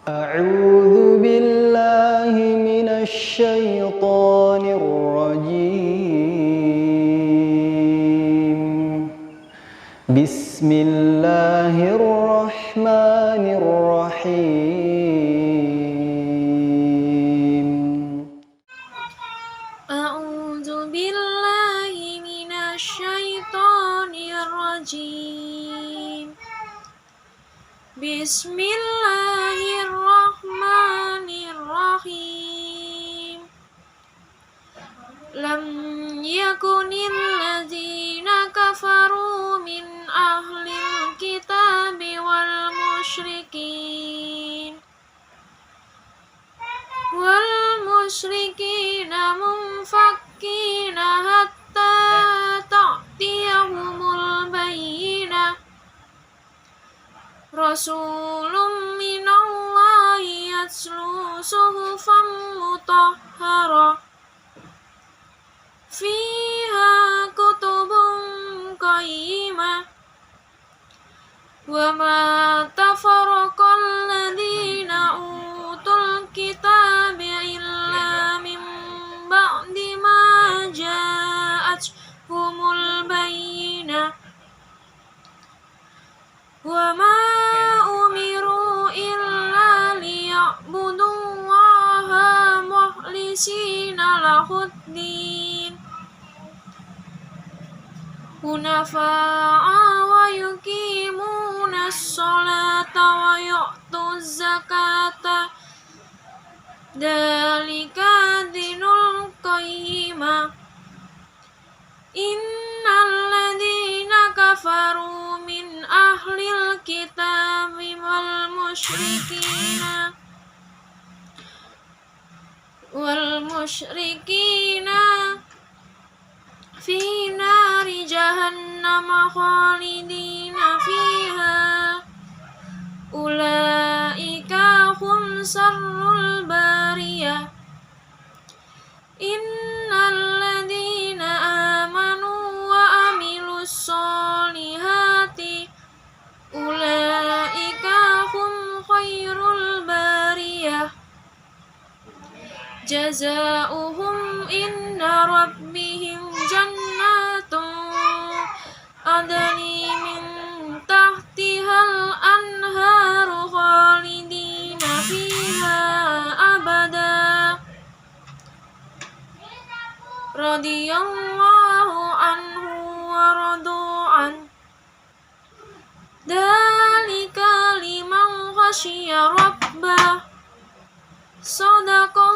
A'udzu billahi minasy syaithanir rajim. Bismillahirrahmanirrahim. A'udzu billahi minasy syaithanir rajim. Bismillahirrahmanirrahim. Lam yakunil ladzina kafaru min ahlil kitabi wal musyrikina munfakkina hatta ta'tiyahumul bayinah. Rasulun minallahi yatslu suhufan mutahharah fiha kutubun qayyimah wa ma tafarraqal ladzina utul kitaba illa min ba'di ma ja'atuhumul bayyinah wa ma umiru illa liya'budullaha mukhlisina lahuddin hunafa'a wa yuqimunas sholata wa yu'tuz zakata dzalika dinul qayyimah. Innal ladzina kafaru min ahlil kitabi wal musyrikina fi nari jahannam khalidina fiha ulaika hum syarrul bariyah. Innal ladzina amanu wa amilus solihati ulaika hum khairul bariyah. Jazaohum inda rabbihim jannatun adni min tahtihal anharu khalidina fiha abada. Radiyallahu anhu wa radu'an. Dzalika liman khasyiya rabbah. Shadaqallahu